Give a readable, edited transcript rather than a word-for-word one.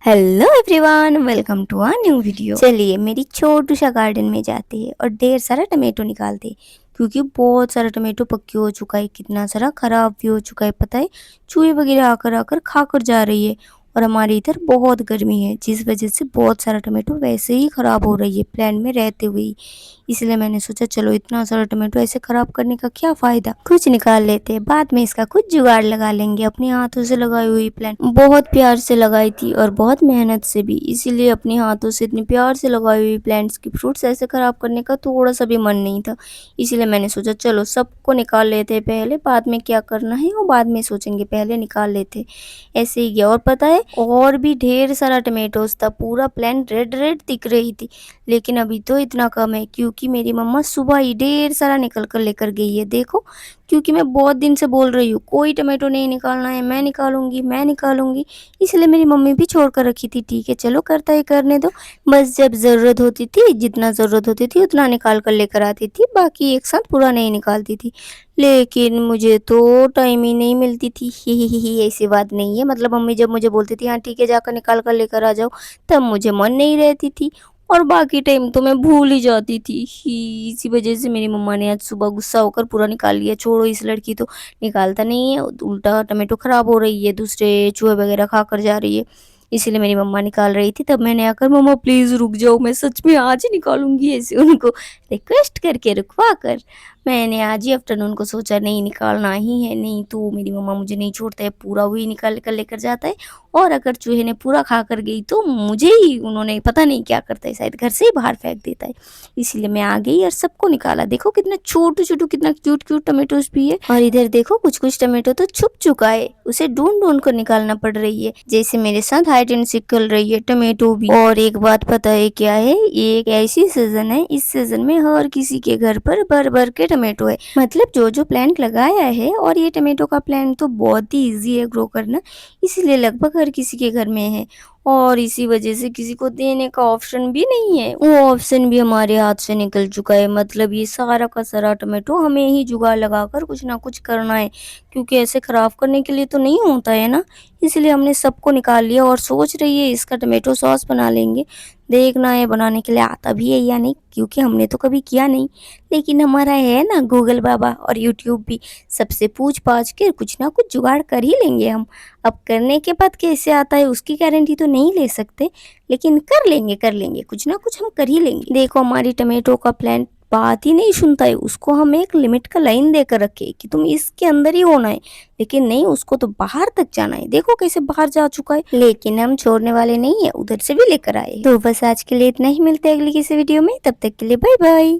Hello everyone, welcome to a new video. चलिए मेरी छोटू सा गार्डन में जाते हैं और ढेर सारा टमाटो निकालते हैं, क्योंकि बहुत सारा टमाटो पक्के हो चुका है। कितना सारा खराब भी हो चुका है, पता है। चूहे वगैरह आकर आकर खाकर जा रही है। और हमारे इधर बहुत गर्मी है, जिस वजह से बहुत सारा टमाटो वैसे ही खराब हो रही है प्लांट में रहते हुए ही। इसलिए मैंने सोचा चलो इतना सारा टमाटो ऐसे खराब करने का क्या फायदा, कुछ निकाल लेते हैं, बाद में इसका कुछ जुगाड़ लगा लेंगे। अपने हाथों से लगाई हुई प्लांट बहुत प्यार से लगाई थी और बहुत मेहनत से भी, इसीलिए अपने हाथों से इतनी प्यार से लगाई हुई प्लांट्स की फ्रूट्स ऐसे खराब करने का थोड़ा सा भी मन नहीं था। इसीलिए मैंने सोचा चलो सबको निकाल लेते हैं पहले, बाद में क्या करना है वो बाद में सोचेंगे, पहले निकाल लेते। ऐसे ही गया। और पता है और भी ढेर सारा टमेटोज था, पूरा प्लांट रेड रेड दिख रही थी। लेकिन अभी तो इतना कम है, क्योंकि मेरी मम्मा सुबह ही ढेर सारा निकल कर लेकर गई है। देखो, क्योंकि मैं बहुत दिन से बोल रही हूँ कोई टमाटो नहीं निकालना है, मैं निकालूंगी मैं निकालूंगी। इसलिए मेरी मम्मी भी छोड़ कर रखी थी। ठीक है चलो, करता है करने दो। बस जब ज़रूरत होती थी, जितना ज़रूरत होती थी उतना निकाल कर लेकर आती थी, बाकी एक साथ पूरा नहीं निकालती थी। लेकिन मुझे तो टाइम ही नहीं मिलती थी। ही ऐसी बात नहीं है, मतलब मम्मी जब मुझे बोलती थी हाँ ठीक है जाकर निकाल कर लेकर आ जाओ, तब मुझे मन नहीं रहती थी और बाकी टाइम तो मैं भूल ही जाती थी। इसी वजह से मेरी मम्मा ने आज सुबह गुस्सा होकर पूरा निकाल लिया। छोड़ो, इस लड़की तो निकालता नहीं है, उल्टा टमाटो खराब हो रही है, दूसरे चूहे वगैरह खा कर जा रही है। इसीलिए मेरी मम्मा निकाल रही थी, तब मैंने आकर मम्मा प्लीज़ रुक जाओ, मैं सच में आज ही निकालूंगी, ऐसे उनको रिक्वेस्ट करके रुकवा कर मैंने आज ही आफ्टरनून को सोचा नहीं निकालना ही है। नहीं तो मेरी मम्मा मुझे नहीं छोड़ता है, पूरा वही निकाल कर लेकर जाता है। और अगर चूहे ने पूरा खा कर गई तो मुझे ही उन्होंने पता नहीं क्या करता है, शायद घर से ही बाहर फेंक देता है। इसीलिए मैं आ गई और सबको निकाला। देखो कितना छोटू छोटू, कितना क्यूट क्यूट टमेटोज भी है। और इधर देखो कुछ कुछ टमेटो तो छुप चुका है, उसे ढूंढ ढूंढ कर निकालना पड़ रही है, जैसे मेरे साथ हाइड एंड सीक कर रही है टमेटो भी। और एक बात पता है क्या है, ये एक ऐसी सीजन है, इस सीजन में हर किसी के घर पर भर भर के टमेटो है। मतलब जो जो प्लांट लगाया है, और ये टमेटो का प्लांट तो बहुत ही इजी है ग्रो करना, इसलिए लगभग हर किसी के घर में है। और इसी वजह से किसी को देने का ऑप्शन भी नहीं है, वो ऑप्शन भी हमारे हाथ से निकल चुका है। मतलब ये सारा का सारा टमाटो हमें ही जुगाड़ लगाकर कुछ ना कुछ करना है, क्योंकि ऐसे खराब करने के लिए तो नहीं होता है ना। इसलिए हमने सबको निकाल लिया और सोच रही है इसका टमाटो सॉस बना लेंगे। देखना है बनाने के लिए आता भी है या नहीं, क्योंकि हमने तो कभी किया नहीं। लेकिन हमारा है ना गूगल बाबा और यूट्यूब भी, सबसे पूछ पाछ के कुछ ना कुछ जुगाड़ कर ही लेंगे हम। अब करने के बाद कैसे आता है उसकी गारंटी तो नहीं ले सकते, लेकिन कर लेंगे कुछ ना कुछ हम कर ही लेंगे। देखो हमारी टमाटो का प्लांट बात ही नहीं सुनता है, उसको हम एक लिमिट का लाइन देकर रखे कि तुम इसके अंदर ही होना है, लेकिन नहीं, उसको तो बाहर तक जाना है। देखो कैसे बाहर जा चुका है, लेकिन हम छोड़ने वाले नहीं है, उधर से भी लेकर आए। तो बस आज के लिए इतना ही, मिलते हैं अगली किसी वीडियो में, तब तक के लिए बाय बाय।